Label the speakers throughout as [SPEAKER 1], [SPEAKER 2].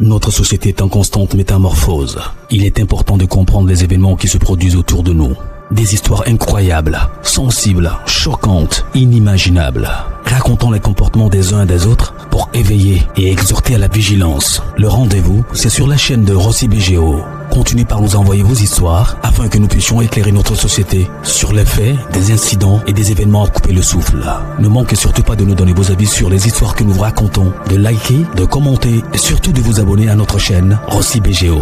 [SPEAKER 1] Notre société est en constante métamorphose. Il est important de comprendre les événements qui se produisent autour de nous. Des histoires incroyables, sensibles, choquantes, inimaginables. Racontons les comportements des uns et des autres pour éveiller et exhorter à la vigilance. Le rendez-vous, c'est sur la chaîne de Rossi BGO. Continuez par nous envoyer vos histoires afin que nous puissions éclairer notre société sur les faits, des incidents et des événements à couper le souffle. Ne manquez surtout pas de nous donner vos avis sur les histoires que nous vous racontons, de liker, de commenter et surtout de vous abonner à notre chaîne Rossi BGO.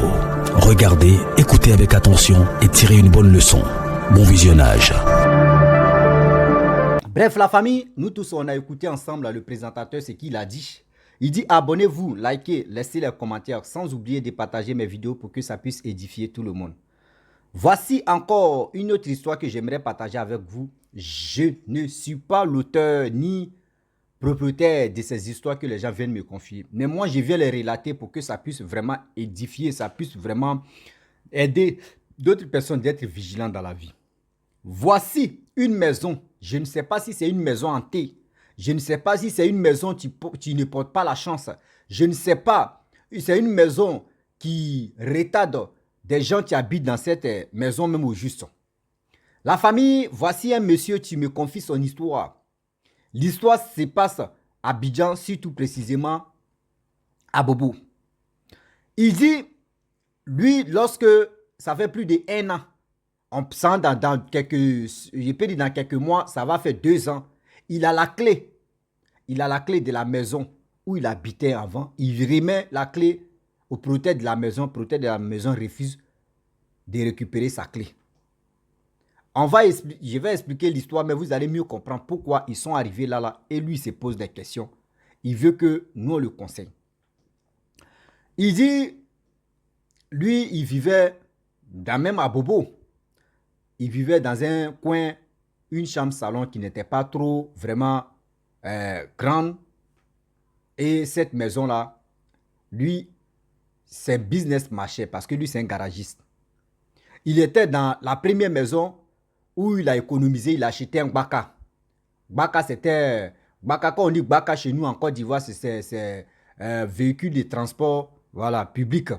[SPEAKER 1] Regardez, écoutez avec attention et tirez une bonne leçon. Bon visionnage.
[SPEAKER 2] Bref, la famille, nous tous, on a écouté ensemble le présentateur ce qu'il a dit. Il dit abonnez-vous, likez, laissez les commentaires, sans oublier de partager mes vidéos pour que ça puisse édifier tout le monde. Voici encore une autre histoire que j'aimerais partager avec vous. Je ne suis pas l'auteur ni propriétaire de ces histoires que les gens viennent me confier. Mais moi, je viens les relater pour que ça puisse vraiment édifier, ça puisse vraiment aider d'autres personnes d'être vigilants dans la vie. Voici une maison. Je ne sais pas si c'est une maison hantée. Je ne sais pas si c'est une maison qui ne porte pas la chance. Je ne sais pas. C'est une maison qui retarde des gens qui habitent dans cette maison même au juste. La famille, voici un monsieur qui me confie son histoire. L'histoire se passe à Abidjan, surtout précisément à Bobo. Il dit, lui, lorsque ça fait plus d'1 an, on sent dans quelques mois, ça va faire 2 ans. Il a la clé. Il a la clé de la maison où il habitait avant. Il remet la clé au propriétaire de la maison. Le propriétaire de la maison refuse de récupérer sa clé. Je vais expliquer l'histoire, mais vous allez mieux comprendre pourquoi ils sont arrivés là. Et lui, il se pose des questions. Il veut que nous, on le conseille. Il dit, lui, il vivait même à Bobo. Il vivait dans un coin, une chambre-salon qui n'était pas trop vraiment grande. Et cette maison-là, lui, ses business marchait parce que lui, c'est un garagiste. Il était dans la première maison où il a économisé, il a acheté un Gbaka. Gbaka, c'était... Gbaka, quand on dit Gbaka chez nous en Côte d'Ivoire, c'est un véhicule de transport public.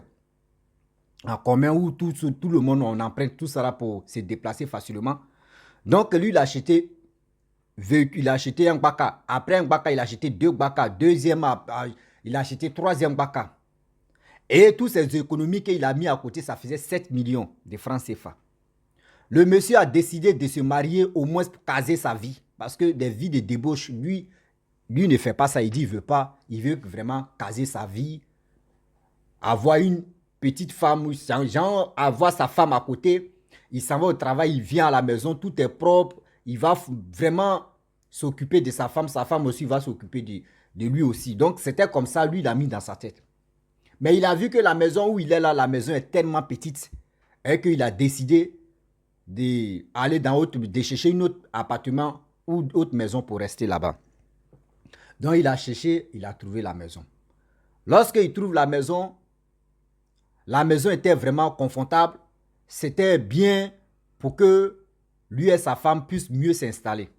[SPEAKER 2] En commun où tout le monde, on emprunte tout ça là pour se déplacer facilement. Donc, lui, il a acheté un Gbaka. Après un Gbaka, il a acheté 2 Gbaka. Deuxième, il a acheté 3e Gbaka. Et toutes ces économies qu'il a mis à côté, ça faisait 7 millions de francs CFA. Le monsieur a décidé de se marier au moins pour caser sa vie. Parce que des vies de débauche, lui ne fait pas ça. Il dit, il veut pas. Il veut vraiment caser sa vie. Avoir une petite femme, genre avoir sa femme à côté. Il s'en va au travail, il vient à la maison, tout est propre. Il va vraiment s'occuper de sa femme aussi va s'occuper de lui aussi. Donc c'était comme ça, lui, il a mis dans sa tête. Mais il a vu que la maison où il est là, la maison est tellement petite et qu'il a décidé d'aller de chercher un autre appartement ou autre maison pour rester là-bas. Donc il a cherché, il a trouvé la maison. Lorsqu'il trouve la maison était vraiment confortable. C'était bien pour que lui et sa femme puissent mieux s'installer.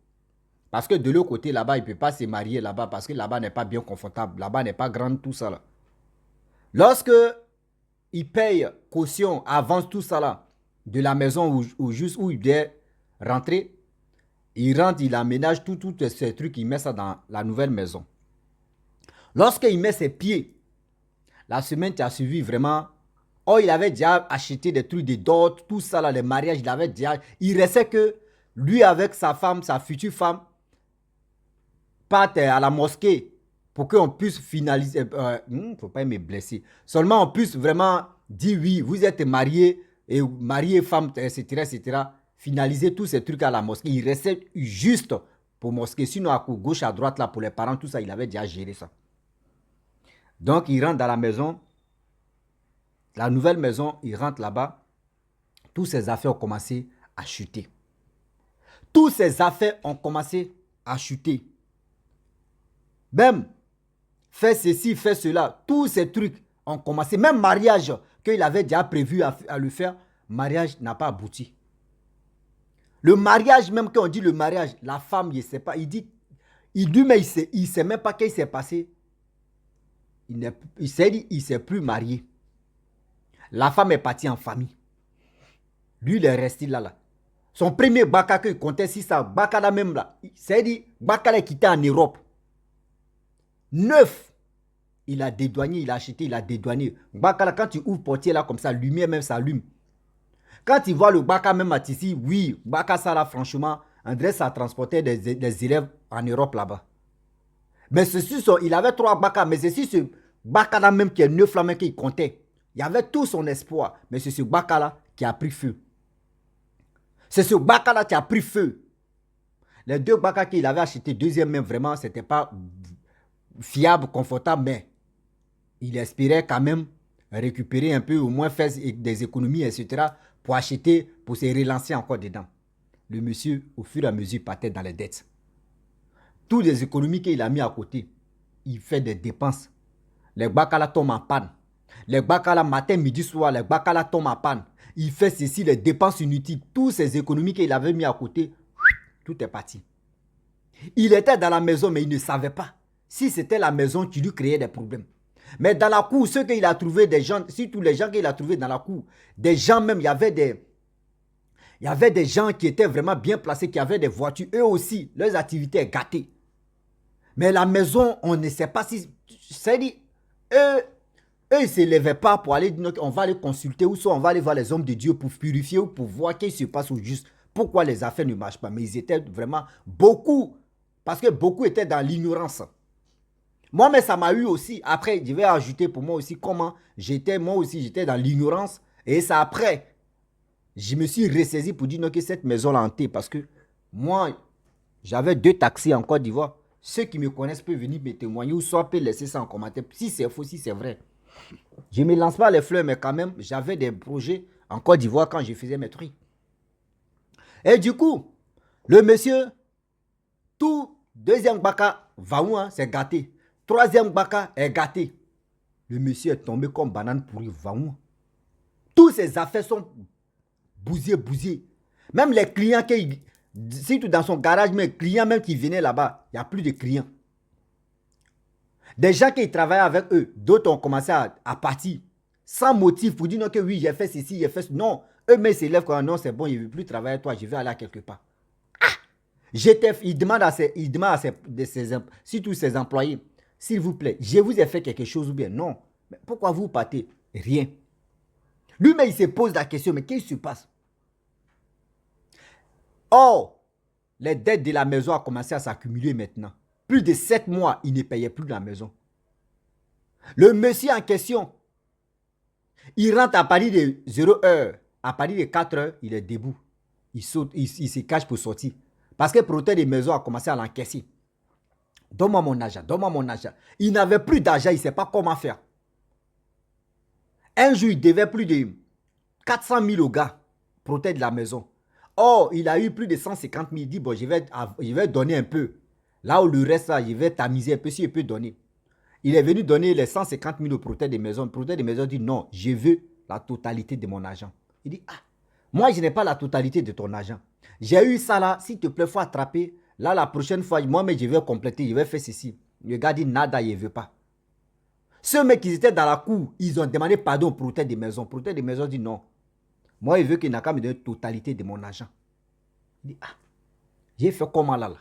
[SPEAKER 2] Parce que de l'autre côté, là-bas, il ne peut pas se marier là-bas parce que là-bas n'est pas bien confortable. Là-bas n'est pas grande, tout ça là. Lorsque il paye caution, avance tout ça là, de la maison juste où il doit rentrer, il rentre, il aménage tous ces trucs, il met ça dans la nouvelle maison. Lorsqu'il met ses pieds, la semaine qui a suivi vraiment, il avait déjà acheté des trucs de dot, tout ça là, les mariages, il restait que lui avec sa femme, sa future femme, partent à la mosquée pour qu'on puisse finaliser, faut pas me blesser, seulement on puisse vraiment dire oui, vous êtes mariés, et mariés, femme, etc., finaliser tous ces trucs à la mosquée. Il restait juste pour mosquée, sinon à gauche, à droite, là, pour les parents, tout ça, il avait déjà géré ça. Donc, il rentre dans la maison, la nouvelle maison, il rentre là-bas, tous ses affaires ont commencé à chuter. Tous ses affaires ont commencé à chuter. Même, fait ceci, fait cela, tous ces trucs ont commencé. Même mariage qu'il avait déjà prévu à le faire, mariage n'a pas abouti. Le mariage, même quand on dit le mariage, la femme, il ne sait pas. Il dit mais il ne sait même pas qu'est-ce qui s'est passé. il s'est plus marié. La femme est partie en famille. Lui, il est resté là. Son premier baka qu'il comptait, si ça, baka là même là, c'est-à-dire, baka là quitté en Europe. 9. Il a dédouané, il a acheté, il a dédouané. Baka là, quand tu ouvres portier là comme ça, lumière même s'allume. Quand tu vois le baka même à Tissi, oui, baka ça là, franchement, André, ça transportait des élèves en Europe là-bas. Mais ceci, il avait 3 baka, mais c'est ce baka là même qui est 9 là même qu'il comptait. Il y avait tout son espoir, mais c'est ce baka là qui a pris feu. C'est ce baka là qui a pris feu. Les 2 baka qu'il avait acheté, deuxième même, vraiment, c'était pas fiable, confortable, mais il espérait quand même récupérer un peu, au moins faire des économies, etc. pour acheter, pour se relancer encore dedans. Le monsieur, au fur et à mesure, partait dans les dettes. Toutes les économies qu'il a mis à côté, il fait des dépenses. Les bakala tombent en panne. Les bakala matin, midi, soir, les bakala tombent en panne. Il fait ceci, les dépenses inutiles. Toutes ces économies qu'il avait mis à côté, tout est parti. Il était dans la maison, mais il ne savait pas. Si c'était la maison qui lui créait des problèmes. Mais dans la cour, ceux qu'il a trouvé, des gens, surtout les gens qu'il a trouvés dans la cour, des gens même, il y avait des gens qui étaient vraiment bien placés, qui avaient des voitures. Eux aussi, leurs activités sont gâtées. Mais la maison, on ne sait pas si... C'est-à-dire, eux, ils ne se levaient pas pour aller dire on va aller consulter ou soit on va aller voir les hommes de Dieu pour purifier ou pour voir qu'est-ce qui se passe au juste. Pourquoi les affaires ne marchent pas. Mais ils étaient vraiment beaucoup, parce que beaucoup étaient dans l'ignorance. Moi, mais ça m'a eu aussi. Après, je vais ajouter pour moi aussi comment moi aussi, j'étais dans l'ignorance. Et ça après, je me suis ressaisi pour dire non, que cette maison l'a hantée. Parce que moi, j'avais 2 taxis en Côte d'Ivoire. Ceux qui me connaissent peuvent venir me témoigner ou soit peuvent laisser ça en commentaire. Si c'est faux, si c'est vrai. Je ne me lance pas les fleurs, mais quand même, j'avais des projets en Côte d'Ivoire quand je faisais mes trucs. Et du coup, le monsieur, tout deuxième baka, va où, hein, c'est gâté. Troisième baka est gâté. Le monsieur est tombé comme banane pourrie, va où. Toutes ses affaires sont bousillées. Même les clients qui... Surtout dans son garage, mais les clients même qui venaient là-bas, il n'y a plus de clients. Des gens qui travaillaient avec eux, d'autres ont commencé à partir sans motif pour dire non que oui, j'ai fait ceci, j'ai fait ceci. Non, eux-mêmes s'élèvent quand non, c'est bon, il ne veut plus travailler avec toi, je vais aller à quelque part. Il demande à surtout ses employés, s'il vous plaît, je vous ai fait quelque chose ou bien non. Mais pourquoi vous partez? Rien. Lui-même, il se pose la question, mais qu'est-ce qui se passe? Or, les dettes de la maison ont commencé à s'accumuler maintenant. Plus de 7 mois, il ne payait plus la maison. Le monsieur en question, il rentre à partir de 0 heure. À partir de 4 heures, il est debout. Il saute, il se cache pour sortir. Parce que le propriétaire des maisons a commencé à l'encaisser. Donne-moi mon argent, donne-moi mon argent. Il n'avait plus d'argent, il ne sait pas comment faire. Un jour, il devait plus de 400 000 au gars, protéger de la maison. Or, il a eu plus de 150 000. Il dit, bon, je vais donner un peu. Là où le reste, là, je vais tamiser un peu si je peux donner. Il est venu donner les 150 000 au propriétaire des maisons. Le propriétaire des maisons dit, non, je veux la totalité de mon argent. Il dit, ah, moi, je n'ai pas la totalité de ton argent. J'ai eu ça là, s'il te plaît, il faut attraper. Là, la prochaine fois, moi, mais je vais compléter, je vais faire ceci. Le gars dit, nada, il ne veut pas. Ceux mecs qui étaient dans la cour, ils ont demandé pardon au propriétaire des maisons. Le propriétaire des maisons dit, non. Moi, il veut qu'il n'a qu'à me donner la totalité de mon argent. Il dit, ah, j'ai fait comment là?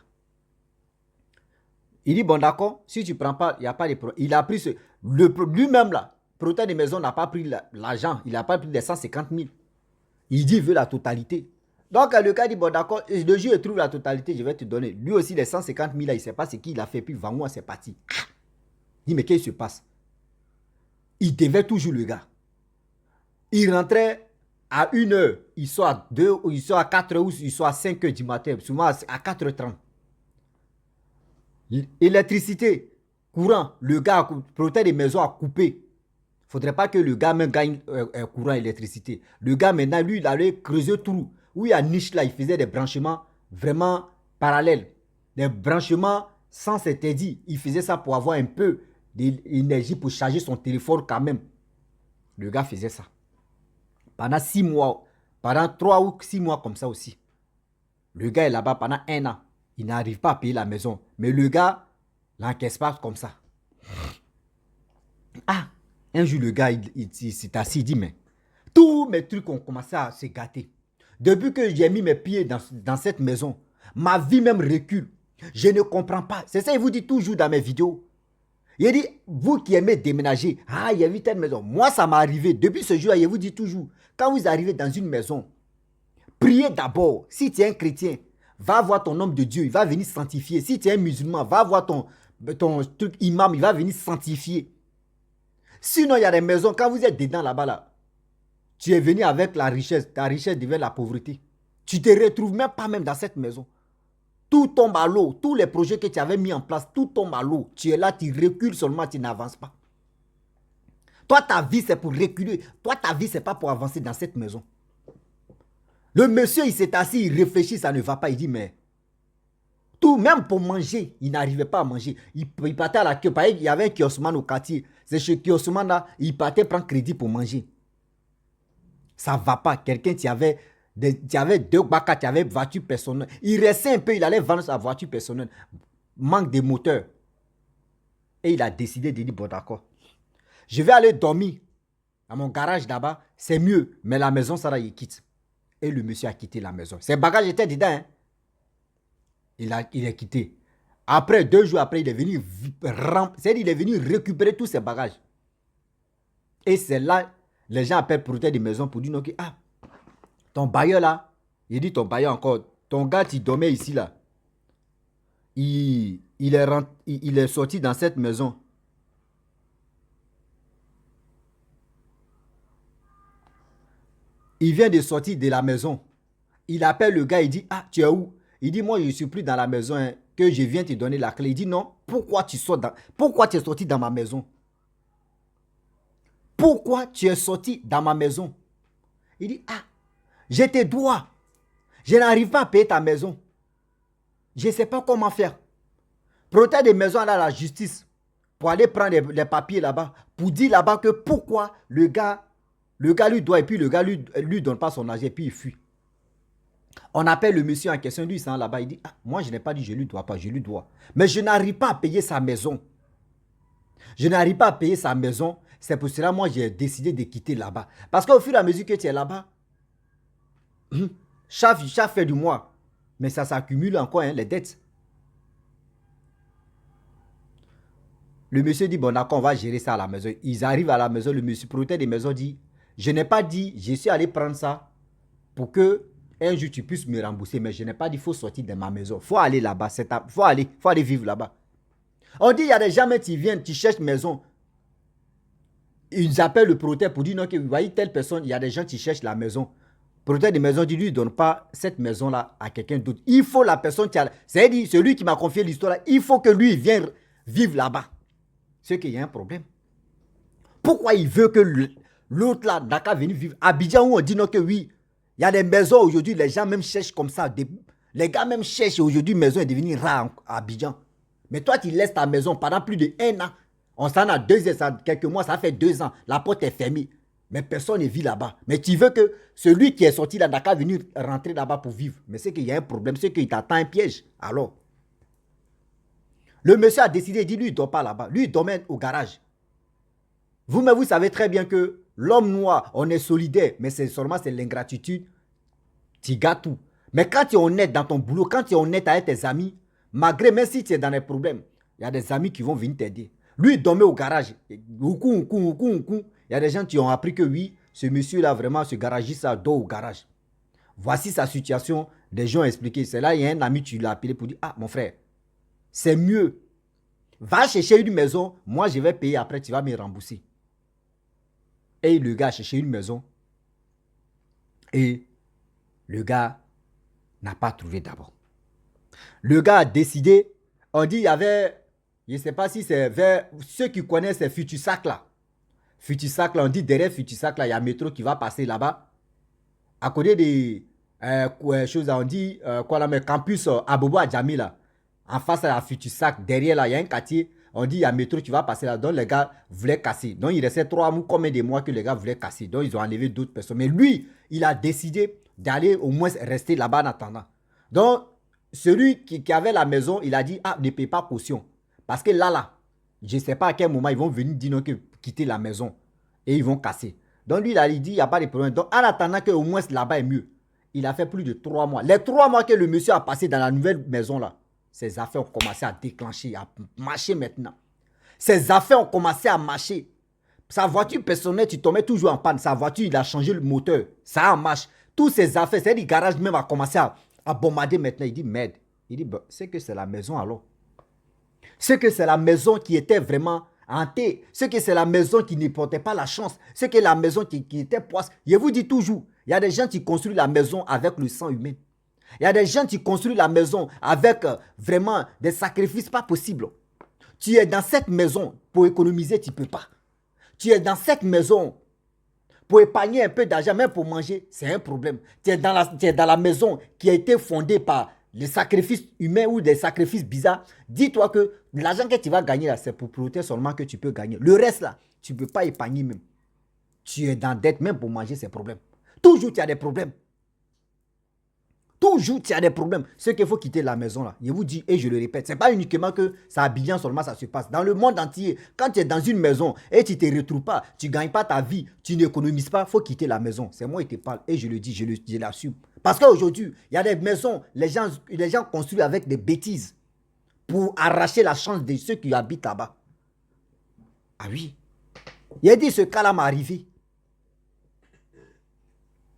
[SPEAKER 2] Il dit, bon d'accord, si tu ne prends pas, il n'y a pas de problème. Il a pris lui-même là, le propriétaire des maisons n'a pas pris l'argent, il n'a pas pris les 150 000. Il dit, il veut la totalité. Donc le gars dit, bon d'accord, le jour il trouve la totalité, je vais te donner. Lui aussi, les 150 000 là, il ne sait pas ce qu'il a fait, puis Vangoua, c'est parti. Il dit, mais qu'est-ce qui se passe? Il devait toujours le gars. Il rentrait à 1 heure, il sort à 2, ou il sort à 4 heures, ou il sort à 5 heures du matin, souvent à 4h30. Électricité, courant, le gars, le propriétaire des maisons a coupé. Il ne faudrait pas que le gars même gagne courant, électricité. Le gars maintenant, lui, il allait creuser trou. Où il y a niche là, il faisait des branchements vraiment parallèles. Des branchements sans s'interdit. Il faisait ça pour avoir un peu d'énergie pour charger son téléphone quand même. Le gars faisait ça. Pendant 6 mois, pendant 3 ou 6 mois comme ça aussi. Le gars est là-bas pendant 1 an. Il n'arrive pas à payer la maison. Mais le gars l'encaisse pas comme ça. Ah, un jour, le gars, il s'est assis, il dit, mais tous mes trucs ont commencé à se gâter. Depuis que j'ai mis mes pieds dans cette maison, ma vie même recule. Je ne comprends pas. C'est ça, il vous dit toujours dans mes vidéos. Il dit, vous qui aimez déménager, ah, il y a eu telle maison. Moi, ça m'est arrivé. Depuis ce jour-là, il vous dit toujours, quand vous arrivez dans une maison, priez d'abord. Si tu es un chrétien, va voir ton homme de Dieu, il va venir sanctifier. Si tu es un musulman, va voir ton truc imam, il va venir sanctifier. Sinon, il y a des maisons, quand vous êtes dedans là-bas, là, tu es venu avec la richesse, ta richesse devient la pauvreté. Tu ne te retrouves même pas même dans cette maison. Tout tombe à l'eau. Tous les projets que tu avais mis en place, tout tombe à l'eau. Tu es là, tu recules seulement, tu n'avances pas. Toi, ta vie, c'est pour reculer. Toi, ta vie, c'est pas pour avancer dans cette maison. Le monsieur, il s'est assis, il réfléchit, ça ne va pas. Il dit, mais tout, même pour manger, il n'arrivait pas à manger. Il partait à la queue. Il y avait un kiosman au quartier. C'est chez kiosman là, il partait prendre crédit pour manger. Ça ne va pas. Quelqu'un, tu avais deux bacs, tu avais voiture personnelle. Il restait un peu, il allait vendre sa voiture personnelle. Manque de moteur. Et il a décidé de dire, bon d'accord, je vais aller dormir dans mon garage là-bas. C'est mieux. Mais la maison, ça là, il quitte. Et le monsieur a quitté la maison. Ses bagages étaient dedans. Hein? Il est quitté. Après, 2 jours après, il est venu il est venu récupérer tous ses bagages. Et c'est là, les gens appellent propriétaire de maison pour dire, ok, ah, ton bailleur là, il dit ton bailleur encore, ton gars qui dormait ici là, il est sorti dans cette maison. Il vient de sortir de la maison. Il appelle le gars, il dit, ah, tu es où? Il dit, moi, je ne suis plus dans la maison, hein, que je viens te donner la clé. Il dit, non, pourquoi tu es sorti dans ma maison? Pourquoi tu es sorti dans ma maison? Il dit, ah, je te dois. Je n'arrive pas à payer ta maison. Je ne sais pas comment faire. Protéger des maisons à la justice pour aller prendre les papiers là-bas, pour dire là-bas que pourquoi le gars lui doit et puis le gars lui donne pas son argent et puis il fuit. On appelle le monsieur en question, lui, il s'en là-bas, il dit, ah, moi je n'ai pas dit je lui dois pas, je lui dois. Mais je n'arrive pas à payer sa maison. Je n'arrive pas à payer sa maison. C'est pour cela, moi, j'ai décidé de quitter là-bas. Parce qu'au fur et à mesure que tu es là-bas, chaque fin du mois, mais ça s'accumule encore, hein, les dettes. Le monsieur dit, bon d'accord, on va gérer ça à la maison. Ils arrivent à la maison, le monsieur propriétaire des maisons dit, je n'ai pas dit, je suis allé prendre ça pour que un jour tu puisses me rembourser, mais je n'ai pas dit, il faut sortir de ma maison. Il faut aller là-bas, il faut aller vivre là-bas. On dit, il y a des gens, mais tu viens, tu cherches maison. Ils appellent le propriétaire pour dire, non, que vous voyez telle personne, il y a des gens qui cherchent la maison. Le propriétaire des maisons dit, lui, il ne donne pas cette maison-là à quelqu'un d'autre. Il faut la personne qui a... C'est-à-dire, celui qui m'a confié l'histoire, il faut que lui vienne vivre là-bas. C'est qu'il y a un problème. Pourquoi il veut que l'autre là, Dakar, vienne vivre à Abidjan où on dit non que oui, il y a des maisons aujourd'hui, les gens même cherchent comme ça. Les gars même cherchent aujourd'hui, une maison est devenue rare à Abidjan. Mais toi, tu laisses ta maison pendant plus d'1 an. On s'en a 2 ans, quelques mois, ça fait 2 ans. La porte est fermée. Mais personne ne vit là-bas. Mais tu veux que celui qui est sorti là, Dakar, venir rentrer là-bas pour vivre. Mais c'est qu'il y a un problème, c'est qu'il t'attend un piège. Alors, le monsieur a décidé, il dit, lui, il ne dort pas là-bas. Lui, il dormait au garage. Vous-même, vous savez très bien que l'homme noir, on est solidaire, mais c'est seulement l'ingratitude. Tu gâtes tout. Mais quand tu es honnête dans ton boulot, quand tu es honnête avec tes amis, malgré, même si tu es dans des problèmes, il y a des amis qui vont venir t'aider. Lui, il dormait au garage. Il y a des gens qui ont appris que oui, ce monsieur-là, vraiment, ce garagiste, ça dort au garage. Voici sa situation. Des gens ont expliqué. C'est là, il y a un ami, tu l'as appelé pour dire, ah, mon frère, c'est mieux. Va chercher une maison, moi je vais payer après, tu vas me rembourser. Et le gars a cherché une maison. Et le gars n'a pas trouvé d'abord. Le gars a décidé, on dit il y avait, je ne sais pas si c'est vers ceux qui connaissent ces Futusac là. Futusac là, on dit derrière Futusac là, il y a un métro qui va passer là-bas. À côté des choses, on dit quoi là, mais campus Abobo Adjami là. En face à la Futusac, derrière là, il y a un quartier. On dit il y a un métro qui va passer là. Donc les gars voulaient casser. Donc il restait 3 mois, combien de mois que les gars voulaient casser. Donc ils ont enlevé d'autres personnes. Mais lui, il a décidé d'aller au moins rester là-bas en attendant. Donc celui qui avait la maison, il a dit, ah, ne paye pas caution. Parce que là, Je ne sais pas à quel moment ils vont venir dire non, que quitter la maison. Et ils vont casser. Donc lui, il a dit, il n'y a pas de problème. Donc en attendant qu'au moins là-bas est mieux, il a fait plus de 3 mois. Les 3 mois que le monsieur a passé dans la nouvelle maison là, ses affaires ont commencé à déclencher, à marcher maintenant. Ses affaires ont commencé à marcher. Sa voiture personnelle, tu tombais toujours en panne. Sa voiture, il a changé le moteur. Ça en marche. Tous ses affaires, c'est-à-dire le garage même a commencé à bombarder maintenant. Il dit, merde. Il dit, bah, c'est que c'est la maison alors. C'est que c'est la maison qui était vraiment hantée. C'est que c'est la maison qui ne portait pas la chance. C'est que la maison qui était poisse. Je vous dis toujours, il y a des gens qui construisent la maison avec le sang humain. Il y a des gens qui construisent la maison avec vraiment des sacrifices pas possibles. Tu es dans cette maison pour économiser, tu ne peux pas. Tu es dans cette maison pour épargner un peu d'argent, même pour manger, c'est un problème. Tu es dans la maison qui a été fondée par les sacrifices humains ou des sacrifices bizarres. Dis-toi que l'argent que tu vas gagner là, c'est pour protéger seulement que tu peux gagner. Le reste là, tu ne peux pas épargner même. Tu es dans dette, même pour manger, c'est un problème. Toujours, tu as des problèmes. Toujours, tu as des problèmes. Ce qu'il faut quitter la maison là, je vous dis et je le répète, ce n'est pas uniquement que ça à Abidjan seulement ça se passe. Dans le monde entier, quand tu es dans une maison et tu ne te retrouves pas, tu ne gagnes pas ta vie, tu n'économises pas, il faut quitter la maison. C'est moi qui te parle et je le dis, je l'assume. Parce qu'aujourd'hui, il y a des maisons, les gens construisent avec des bêtises pour arracher la chance de ceux qui habitent là-bas. Ah oui. Il a dit, ce cas-là m'est arrivé.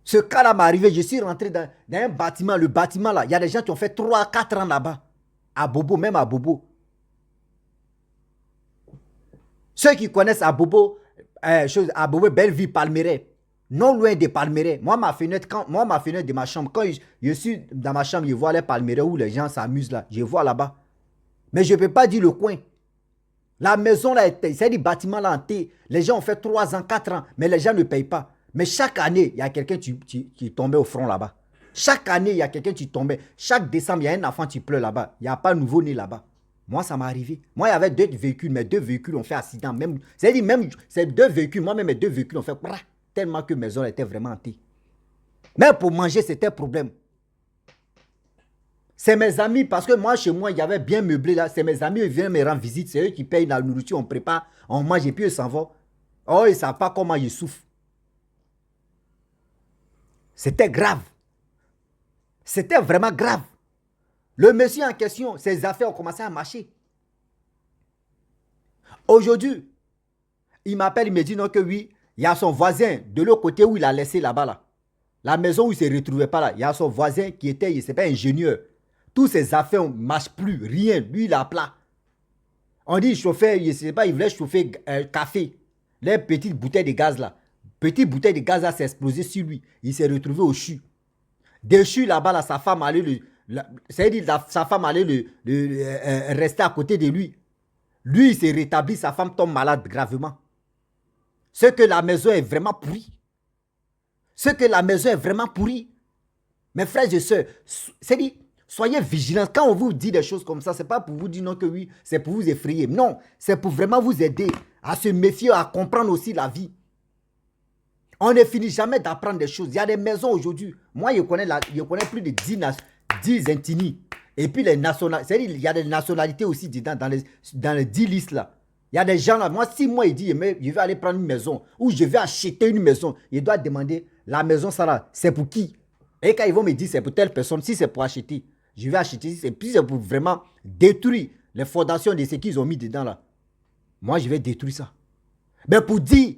[SPEAKER 2] Ce cas-là m'est arrivé, je suis rentré dans un bâtiment, le bâtiment là, il y a des gens qui ont fait 3-4 ans là-bas, à Bobo, même à Bobo. Ceux qui connaissent à Bobo, Belleville, Palmeraie, non loin des Palmeraie. Moi, ma fenêtre de ma chambre, quand je suis dans ma chambre, je vois les Palmeraie où les gens s'amusent là, je vois là-bas. Mais je ne peux pas dire le coin. La maison là, c'est des bâtiments là hantés. Les gens ont fait 3 ans, 4 ans, mais les gens ne payent pas. Mais chaque année, il y a quelqu'un qui tombait au front là-bas. Chaque année, il y a quelqu'un qui tombait. Chaque décembre, il y a un enfant qui pleure là-bas. Il n'y a pas de nouveau-né là-bas. Moi, ça m'est arrivé. Moi, il y avait 2 véhicules. Mes 2 véhicules ont fait accident. C'est-à-dire, même ces 2 véhicules, moi-même, mes 2 véhicules ont fait tellement que mes maison était vraiment hantée. Même pour manger, c'était un problème. C'est mes amis, parce que moi, chez moi, il y avait bien meublé là. C'est mes amis, ils viennent me rendre visite. C'est eux qui payent la nourriture, on prépare, on mange et puis ils s'en vont. Oh, ils ne savent pas comment ils souffrent. C'était grave. C'était vraiment grave. Le monsieur en question, ses affaires ont commencé à marcher. Aujourd'hui, il m'appelle, il me dit non que oui, il y a son voisin de l'autre côté où il a laissé là-bas là. La maison où il ne se retrouvait pas là. Il y a son voisin qui était, il ne s'est pas ingénieur. Toutes ses affaires ne marchent plus, rien. Lui, il a plat. On dit, il chauffait, il ne sait pas, il voulait chauffer café. Les petites bouteilles de gaz là. Petite bouteille de gaz s'est explosée sur lui. Il s'est retrouvé au CHU. Déchu là-bas, là, sa femme allait sa femme allait rester à côté de lui. Lui, il s'est rétabli, sa femme tombe malade gravement. Ce que la maison est vraiment pourrie. Ce que la maison est vraiment pourrie. Mes frères et sœurs, c'est-à-dire, soyez vigilants. Quand on vous dit des choses comme ça, ce n'est pas pour vous dire non que oui, c'est pour vous effrayer. Non, c'est pour vraiment vous aider à se méfier, à comprendre aussi la vie. On ne finit jamais d'apprendre des choses. Il y a des maisons aujourd'hui. Moi, je connais plus de 10 ethnies. Et puis les nationalités. C'est-à-dire, il y a des nationalités aussi dedans, dans les 10 listes là. Il y a des gens là. Moi, si moi, il dit, je vais aller prendre une maison ou je vais acheter une maison, il doit demander, la maison, ça là, c'est pour qui? Et quand ils vont me dire, c'est pour telle personne, si c'est pour acheter, je vais acheter. Et puis, c'est pour vraiment détruire les fondations de ce qu'ils ont mis dedans là. Moi, je vais détruire ça. Mais pour dire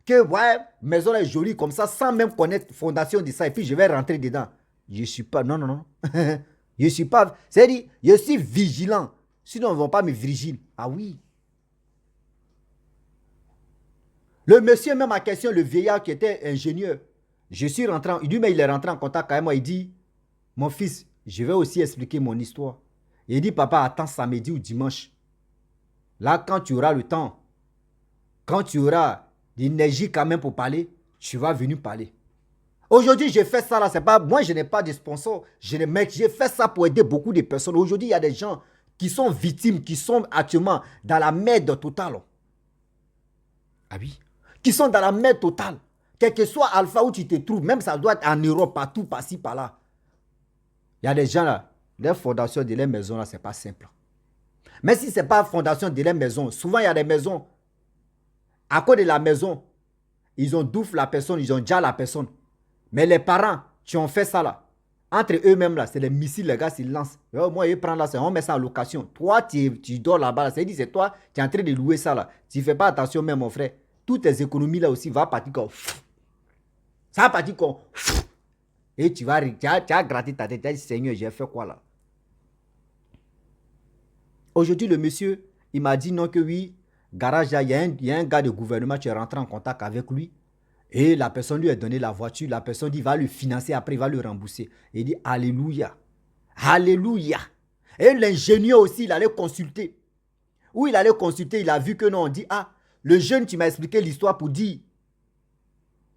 [SPEAKER 2] que, ouais, maison est jolie comme ça, sans même connaître la fondation de ça, et puis je vais rentrer dedans. Je ne suis pas, non. Je ne suis pas, c'est-à-dire, je suis vigilant. Sinon, ils ne vont pas me vigiler. Ah oui. Le monsieur, même à question, le vieillard qui était ingénieur, je suis rentré, mais il est rentré en contact avec moi, il dit, mon fils, je vais aussi expliquer mon histoire. Et il dit, papa, attends samedi ou dimanche. Là, quand tu auras le temps, quand tu auras l'énergie quand même pour parler, tu vas venir parler. Aujourd'hui, j'ai fait ça là, c'est pas, moi je n'ai pas de sponsor, j'ai fait ça pour aider beaucoup de personnes. Aujourd'hui, il y a des gens qui sont victimes, qui sont actuellement dans la merde totale. Ah oui, qui sont dans la merde totale. Quel que soit Alpha où tu te trouves, même ça doit être en Europe, partout, par-ci, par-là. Il y a des gens là, les fondations de les maisons là, c'est pas simple. Mais si ce n'est pas fondation de la maison, souvent il y a des maisons, à cause de la maison, ils ont douffé la personne, ils ont déjà la personne. Mais les parents qui ont fait ça là, entre eux-mêmes là, c'est les missiles, les gars, ils lancent. Moi, ils prennent là, on met ça en location. Toi, tu dors là-bas, c'est toi, tu es en train de louer ça là. Tu ne fais pas attention même, mon frère. Toutes tes économies là aussi vont partir comme... Ça va partir comme... Et tu as gratté ta tête, tu as dit, Seigneur, j'ai fait quoi là? Aujourd'hui, le monsieur, il m'a dit non que oui, garage, il y a un gars de gouvernement, tu es rentré en contact avec lui. Et la personne lui a donné la voiture. La personne dit, va le financer, après il va le rembourser. Il dit, Alléluia. Alléluia. Et l'ingénieur aussi, il allait consulter. Où il allait consulter, il a vu que non, on dit, ah, le jeune, tu m'as expliqué l'histoire pour dire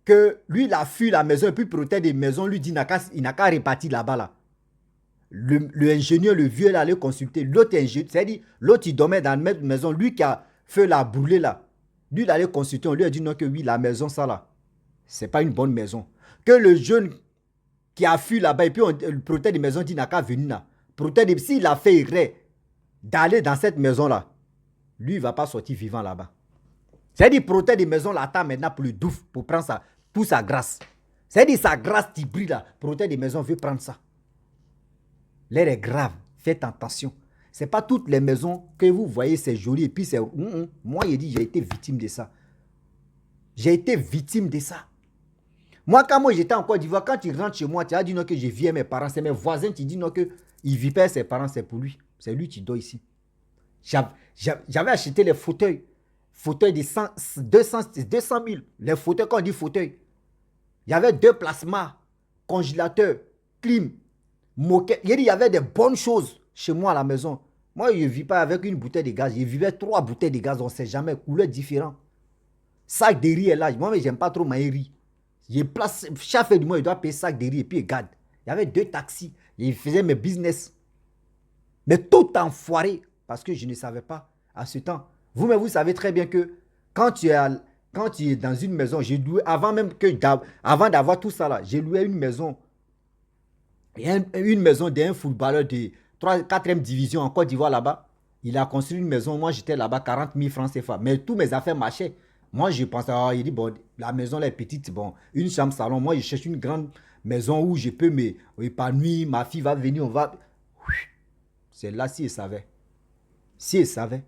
[SPEAKER 2] que lui, il a fui la maison et puis protège des maisons, lui dit, il n'a qu'à répartir là-bas là. L'ingénieur, le vieux, il allait consulter. L'autre ingénieur, c'est-à-dire, l'autre, il dormait dans la même maison. Lui qui a fait la brûlée là, lui, il allait consulter. On lui a dit non, que oui, la maison, ça là, c'est pas une bonne maison. Que le jeune qui a fui là-bas et puis on protège des maisons dit n'a qu'à venir là. Protège, s'il a fait erreur d'aller dans cette maison là, lui, il ne va pas sortir vivant là-bas. C'est-à-dire, protège des maisons là, attend maintenant pour le douf, pour prendre ça, pour sa grâce. C'est-à-dire, sa grâce qui brille là, protège des maisons, veut prendre ça. L'air est grave, faites attention. Ce n'est pas toutes les maisons que vous voyez, c'est joli. Et puis c'est... Moi, il dit, j'ai été victime de ça. J'ai été victime de ça. Moi, quand j'étais en Côte d'Ivoire, quand tu rentres chez moi, tu as dit non que je vis avec mes parents. C'est mes voisins qui disent non que il vit pas avec ses parents, c'est pour lui. C'est lui qui dort ici. J'avais acheté les fauteuils. Fauteuils de 200 000. Les fauteuils, quand on dit fauteuil, il y avait 2 plasmas, congélateur, clim, moquette. Il y avait des bonnes choses chez moi à la maison. Moi, je ne vis pas avec une bouteille de gaz. Je vivais 3 bouteilles de gaz, on ne sait jamais, couleurs différentes. Sac de riz est là. Moi, je n'aime pas trop manger riz. Je place, chaque fin du mois, je dois payer sac de riz et puis regarde. Il y avait 2 taxis. Je faisais mes business. Mais tout enfoiré parce que je ne savais pas à ce temps. Vous-même, vous savez très bien que quand tu es dans une maison, j'ai loué, avant d'avoir tout ça là, j'ai loué une maison. Une maison d'un footballeur de 4e division en Côte d'Ivoire là-bas. Il a construit une maison. Moi, j'étais là-bas, 40 000 francs CFA. Mais tous mes affaires marchaient. Moi, je pensais, il dit, bon, la maison là est petite, bon, une chambre salon. Moi, je cherche une grande maison où je peux m'épanouir. Ma fille va venir, on va... C'est là si elle savait. Si elle savait.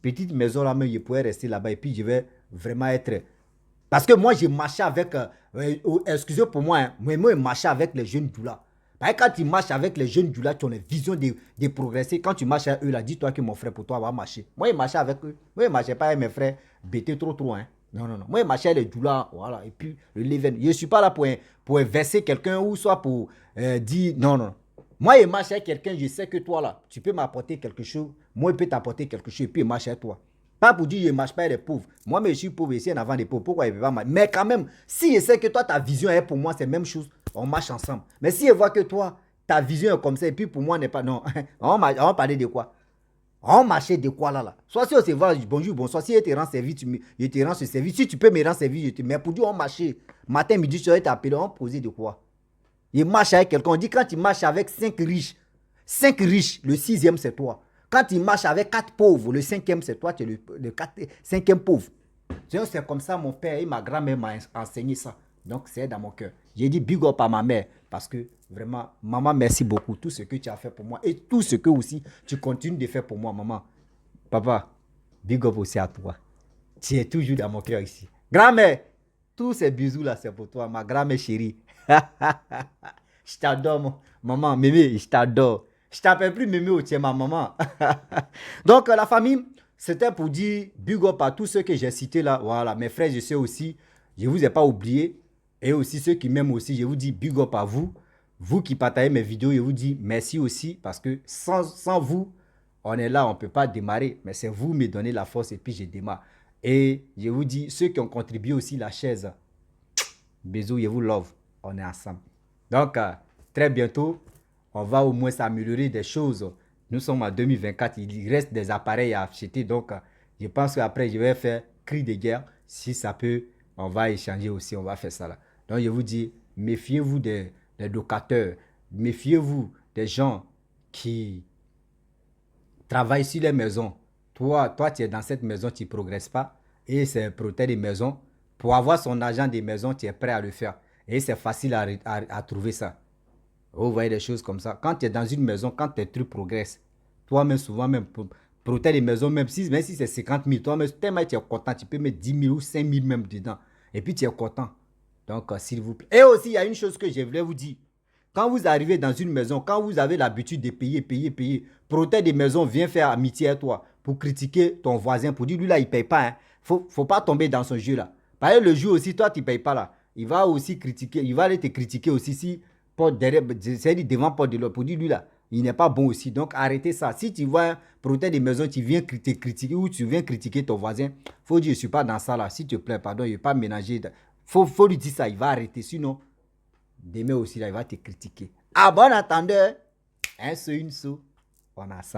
[SPEAKER 2] Petite maison là, mais je pourrais rester là-bas et puis je vais vraiment être... Parce que moi, je marchais avec... excusez pour moi, hein, mais moi, je marchais avec les jeunes doulas. Parce que quand tu marches avec les jeunes doulas, tu as une vision de progresser. Quand tu marches avec eux, là, dis-toi que mon frère, pour toi, va marcher. Moi, je marchais avec eux. Moi, je ne marchais pas avec mes frères bêtés trop, hein. Non. Moi, je marchais avec les doulas, voilà. Et puis, le leven. Je ne suis pas là pour verser quelqu'un ou soit pour dire... Non. Moi, je marche avec quelqu'un, je sais que toi, là, tu peux m'apporter quelque chose. Moi, je peux t'apporter quelque chose et puis je marche avec toi. Pas pour dire que je ne marche pas avec les pauvres. Moi, mais je suis pauvre ici en avant des pauvres. Pourquoi je ne peux pas marcher? Mais quand même, si je sais que toi, ta vision est pour moi, c'est la même chose. On marche ensemble. Mais si je vois que toi, ta vision est comme ça et puis pour moi, n'est pas... Non, on va parler de quoi? On marchait de quoi là? Soit si on se voit, bonjour, bonsoir. Si je te rends service, je te rends ce service. Si tu peux me rendre service, je te... Mais pour dire on marchait, matin, midi, je serais appelé, on posait de quoi? Il marche avec quelqu'un. On dit quand tu marches avec 5 riches, le 6e c'est toi. Quand tu marches avec 4 pauvres, le 5e c'est toi, tu es le 5e pauvre. C'est comme ça mon père et ma grand-mère m'ont enseigné ça. Donc c'est dans mon cœur. J'ai dit big up à ma mère parce que vraiment, maman, merci beaucoup. Tout ce que tu as fait pour moi et tout ce que aussi tu continues de faire pour moi, maman. Papa, big up aussi à toi. Tu es toujours dans mon cœur ici. Grand-mère, tous ces bisous là, c'est pour toi, ma grand-mère chérie. Je t'adore, maman, mémé, je t'adore. Je t'appelle plus mémé, tu es ma maman. Donc, la famille, c'était pour dire big up à tous ceux que j'ai cités là. Voilà, mes frères, je sais aussi, je ne vous ai pas oublié. Et aussi ceux qui m'aiment aussi, je vous dis big up à vous. Vous qui partagez mes vidéos, je vous dis merci aussi parce que sans vous, on est là, on ne peut pas démarrer. Mais c'est vous qui me donnez la force et puis je démarre. Et je vous dis, ceux qui ont contribué aussi la chaise, bisous, je vous love. On est ensemble. Donc, très bientôt, on va au moins s'améliorer des choses. Nous sommes en 2024, il reste des appareils à acheter. Donc, je pense qu'après, je vais faire cri de guerre. Si ça peut, on va échanger aussi, on va faire ça là. Donc, je vous dis, méfiez-vous des locataires. Méfiez-vous des gens qui travaille sur les maisons. Toi, tu es dans cette maison, tu ne progresses pas. Et c'est un propriétaire de maison. Pour avoir son agent des maisons, tu es prêt à le faire. Et c'est facile à trouver ça. Vous voyez des choses comme ça. Quand tu es dans une maison, quand tes trucs progressent, toi-même, souvent, même, protéger les maisons, même si c'est 50 000, toi-même, tellement tu es content, tu peux mettre 10 000 ou 5 000 même dedans. Et puis, tu es content. Donc, s'il vous plaît. Et aussi, il y a une chose que je voulais vous dire. Quand vous arrivez dans une maison, quand vous avez l'habitude de payer, protéger des maisons vient faire amitié à toi pour critiquer ton voisin, pour dire, lui là, il ne paye pas. Hein. Faut pas tomber dans ce jeu-là. Par exemple, le jour aussi, toi, tu ne payes pas là. Il va aussi critiquer, il va aller te critiquer aussi si c'est devant Paul de l'autre pour dire lui là, il n'est pas bon aussi. Donc arrêtez ça. Si tu vois un propriétaire des maisons, tu viens te critiquer ou tu viens critiquer ton voisin, faut dire je ne suis pas dans ça là. S'il te plaît, pardon, il ne vais pas ménager. Faut lui dire ça, il va arrêter. Sinon, demain aussi là, il va te critiquer. Ah bon, attendez, un sou, une sou, on a ça.